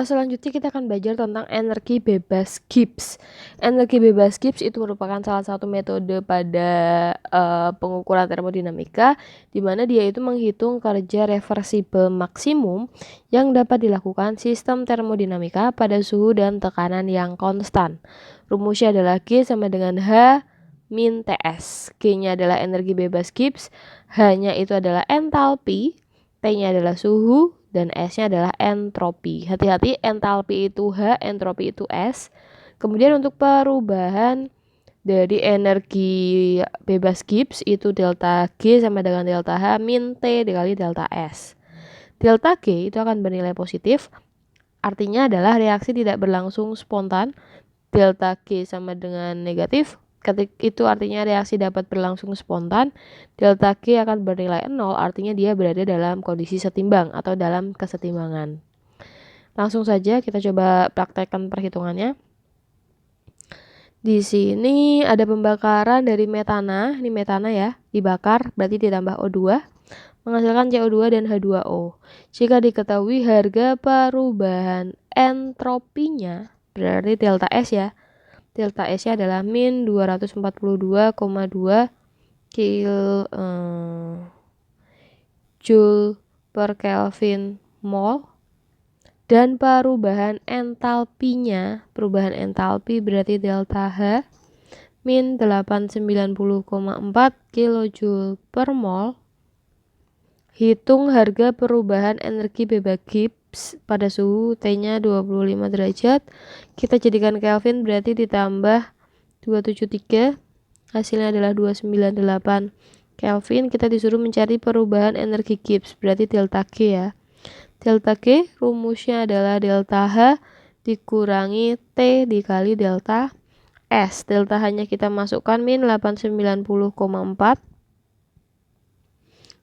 Selanjutnya kita akan belajar tentang energi bebas Gibbs. Energi bebas Gibbs itu merupakan salah satu metode pada pengukuran termodinamika, di mana dia itu menghitung kerja reversibel maksimum yang dapat dilakukan sistem termodinamika pada suhu dan tekanan yang konstan. Rumusnya adalah G sama dengan H min TS. G-nya adalah energi bebas Gibbs, H-nya itu adalah entalpi, T-nya adalah suhu, dan S-nya adalah entropi. Hati-hati, entalpi itu H, entropi itu S. Kemudian untuk perubahan dari energi bebas Gibbs itu delta G sama dengan delta H min T dikali delta S. Delta G itu akan bernilai positif, artinya adalah reaksi tidak berlangsung spontan. Delta G sama dengan negatif, itu artinya reaksi dapat berlangsung spontan. Delta G akan bernilai 0, artinya dia berada dalam kondisi setimbang atau dalam kesetimbangan. Langsung saja kita coba praktekkan perhitungannya. Di sini ada pembakaran dari metana, ini metana ya, dibakar berarti ditambah O2, menghasilkan CO2 dan H2O. Jika diketahui harga perubahan entropinya, berarti delta S ya. Delta S-nya adalah min 242,2 Joule per Kelvin mol. Dan perubahan entalpinya, perubahan entalpi berarti delta H min 890,4 kJ per mol. Hitung harga perubahan energi bebas Gibbs pada suhu T-nya 25 derajat. Kita jadikan Kelvin berarti ditambah 273. Hasilnya adalah 298 Kelvin. Kita disuruh mencari perubahan energi Gibbs berarti delta G ya. Delta G rumusnya adalah delta H dikurangi T dikali delta S. Delta H-nya kita masukkan min 890,4.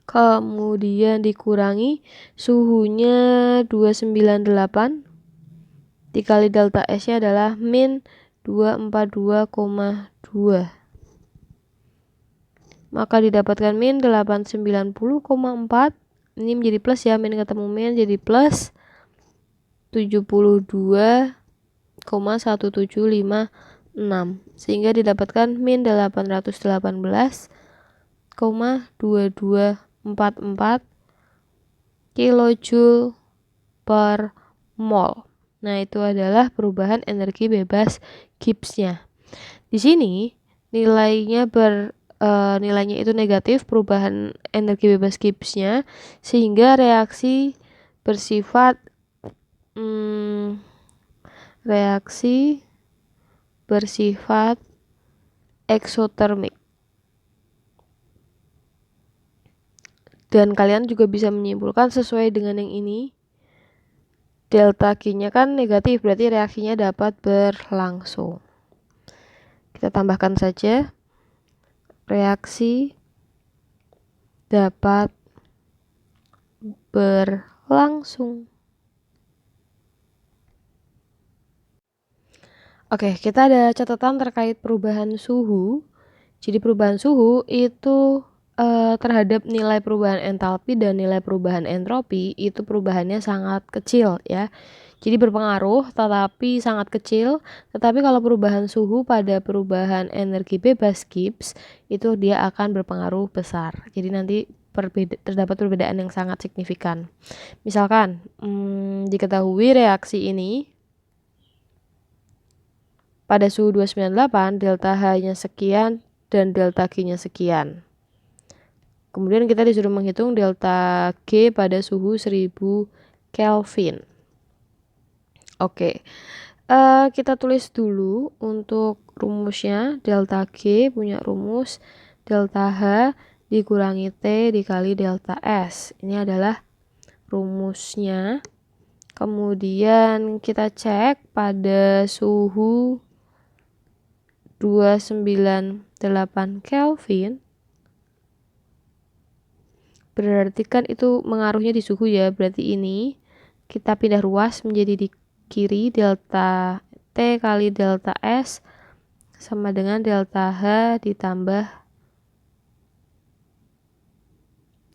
Kemudian dikurangi suhunya 298 dikali delta S-nya adalah min 242,2. Maka didapatkan min 890,4. Ini menjadi plus ya, min ketemu min jadi plus 72,1756. Sehingga didapatkan min 818,2244 kilojoule per mol. Nah, itu adalah perubahan energi bebas Gibbs-nya. Di sini nilainya nilainya itu negatif, perubahan energi bebas Gibbs-nya, sehingga reaksi bersifat eksotermik. Dan kalian juga bisa menyimpulkan sesuai dengan yang ini. Delta G-nya kan negatif, berarti reaksinya dapat berlangsung. Kita tambahkan saja. Reaksi dapat berlangsung. Oke, kita ada catatan terkait perubahan suhu. Jadi perubahan suhu itu terhadap nilai perubahan entalpi dan nilai perubahan entropi itu perubahannya sangat kecil ya. Jadi berpengaruh tetapi sangat kecil. Tetapi kalau perubahan suhu pada perubahan energi bebas Gibbs itu dia akan berpengaruh besar. Jadi nanti terdapat perbedaan yang sangat signifikan. Misalkan diketahui reaksi ini pada suhu 298 delta H-nya sekian dan delta G-nya sekian. Kemudian kita disuruh menghitung delta G pada suhu 1000 Kelvin. Oke, kita tulis dulu untuk rumusnya. Delta G punya rumus delta H dikurangi T dikali delta S. Ini adalah rumusnya. Kemudian kita cek pada suhu 298 Kelvin. Berarti kan itu mengaruhnya di suhu ya, berarti ini kita pindah ruas menjadi di kiri, delta T kali delta S sama dengan delta H ditambah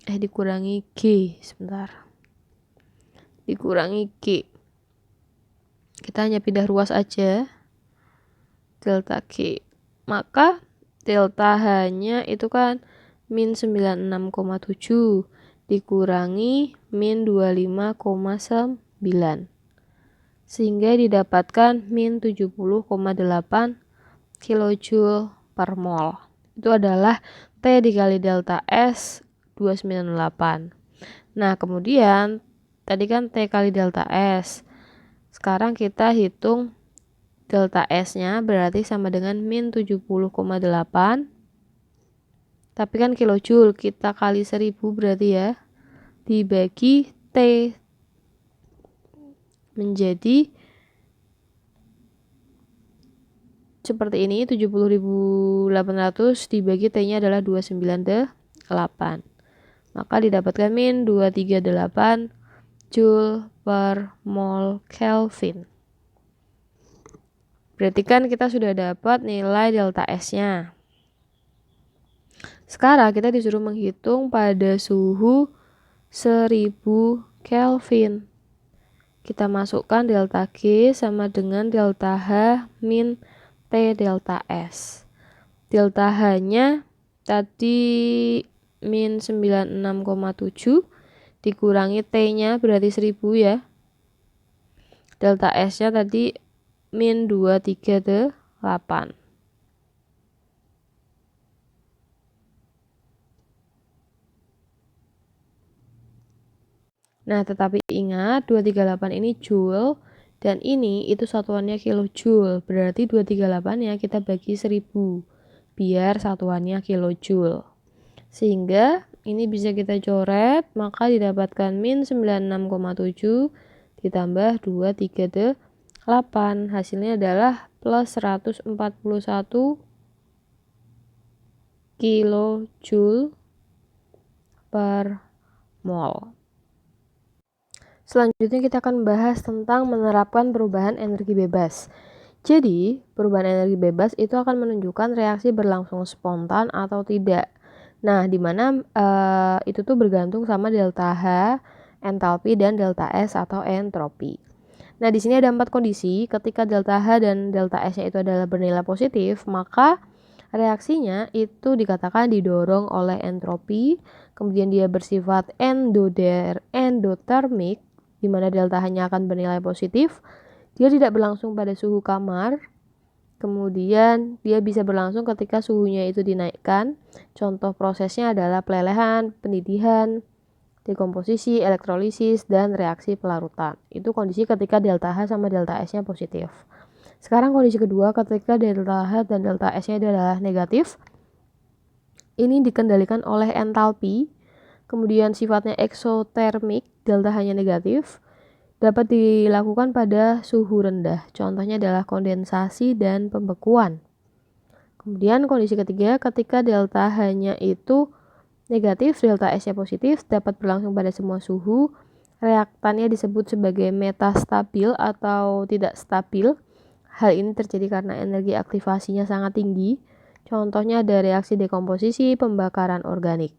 dikurangi G, sebentar. Dikurangi G. Kita hanya pindah ruas aja. Delta G. Maka delta H-nya itu kan min 96,7 dikurangi min 25,9. Sehingga didapatkan min 70,8 kilojoule per mol. Itu adalah T dikali delta S 298. Nah, kemudian tadi kan T kali delta S. Sekarang kita hitung delta S-nya berarti sama dengan min 70,8. Tapi kan kilojoule, kita kali 1000 berarti ya. Dibagi T menjadi seperti ini, 70.800 dibagi T-nya adalah 298. Maka didapatkan min 238 Joule per mol Kelvin. Berarti kan kita sudah dapat nilai delta S-nya. Sekarang kita disuruh menghitung pada suhu 1000 Kelvin. Kita masukkan delta G sama dengan delta H min T delta S. Delta H-nya tadi min 96,7 dikurangi T-nya berarti 1000 ya. Delta S-nya tadi min 238. Nah, tetapi ingat 238 ini joule dan ini itu satuannya kilojoule. Berarti 238-nya kita bagi 1000 biar satuannya kilojoule. Sehingga ini bisa kita coret, maka didapatkan min 96,7 ditambah 238. Hasilnya adalah plus 141 kilojoule per mol. Selanjutnya kita akan bahas tentang menerapkan perubahan energi bebas. Jadi, perubahan energi bebas itu akan menunjukkan reaksi berlangsung spontan atau tidak. Nah, di mana itu tuh bergantung sama delta H, entalpi, dan delta S atau entropi. Nah, di sini ada 4 kondisi. Ketika delta H dan delta S-nya itu adalah bernilai positif, maka reaksinya itu dikatakan didorong oleh entropi, kemudian dia bersifat endotermik, di mana delta H-nya akan bernilai positif. Dia tidak berlangsung pada suhu kamar. Kemudian dia bisa berlangsung ketika suhunya itu dinaikkan. Contoh prosesnya adalah pelelehan, pendidihan, dekomposisi, elektrolisis, dan reaksi pelarutan. Itu kondisi ketika delta H sama delta S-nya positif. Sekarang kondisi kedua ketika delta H dan delta S-nya adalah negatif. Ini dikendalikan oleh entalpi. Kemudian sifatnya eksotermik, delta H-nya negatif, dapat dilakukan pada suhu rendah. Contohnya adalah kondensasi dan pembekuan. Kemudian kondisi ketiga, ketika delta H-nya itu negatif, delta S-nya positif, dapat berlangsung pada semua suhu. Reaktannya disebut sebagai metastabil atau tidak stabil. Hal ini terjadi karena energi aktivasinya sangat tinggi. Contohnya ada reaksi dekomposisi, pembakaran organik.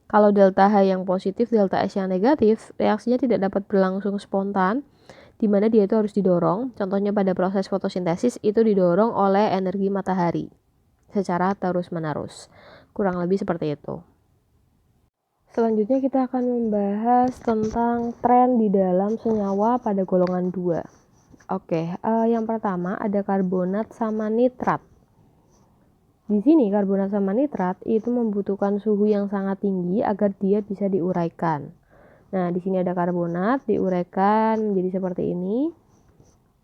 Kalau delta H yang positif, delta S yang negatif, reaksinya tidak dapat berlangsung spontan, di mana dia itu harus didorong. Contohnya pada proses fotosintesis itu didorong oleh energi matahari secara terus-menerus. Kurang lebih seperti itu. Selanjutnya kita akan membahas tentang tren di dalam senyawa pada golongan 2. Oke, yang pertama ada karbonat sama nitrat. Di sini karbonat sama nitrat itu membutuhkan suhu yang sangat tinggi agar dia bisa diuraikan. Nah, di sini ada karbonat diuraikan menjadi seperti ini.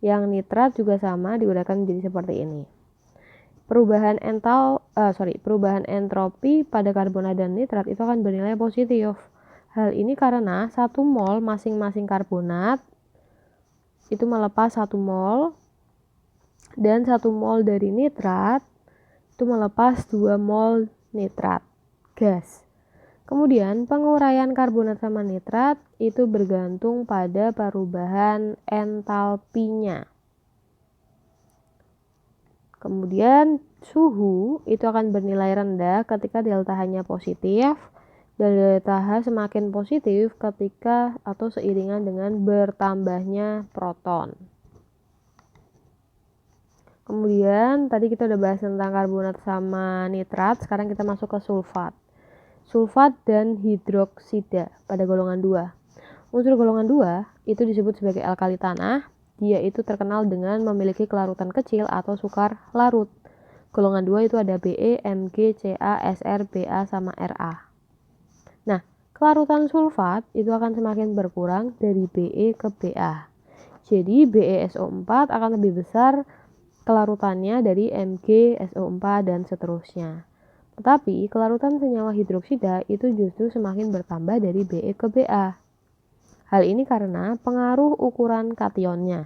Yang nitrat juga sama diuraikan menjadi seperti ini. Perubahan entropi pada karbonat dan nitrat itu akan bernilai positif. Hal ini karena 1 mol masing-masing karbonat itu melepas 1 mol dan 1 mol dari nitrat itu melepas 2 mol nitrat gas. Kemudian penguraian karbonat sama nitrat itu bergantung pada perubahan entalpinya. Kemudian suhu itu akan bernilai rendah ketika delta H-nya positif dan delta H semakin positif ketika atau seiringan dengan bertambahnya proton. Kemudian tadi kita udah bahas tentang karbonat sama nitrat, sekarang kita masuk ke sulfat. Sulfat dan hidroksida pada golongan 2. Unsur golongan 2 itu disebut sebagai alkali tanah. Dia itu terkenal dengan memiliki kelarutan kecil atau sukar larut. Golongan 2 itu ada Be, Mg, Ca, Sr, Ba, sama Ra. Nah, kelarutan sulfat itu akan semakin berkurang dari Be ke Ba. Jadi BeSO4 akan lebih besar kelarutannya dari MgSO4 dan seterusnya. Tetapi kelarutan senyawa hidroksida itu justru semakin bertambah dari Be ke Ba. Hal ini karena pengaruh ukuran kationnya,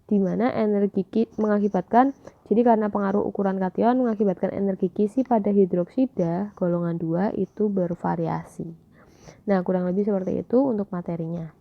di mana energi mengakibatkan, jadi karena pengaruh ukuran kation mengakibatkan energi kisi pada hidroksida golongan 2 itu bervariasi. Nah, kurang lebih seperti itu untuk materinya.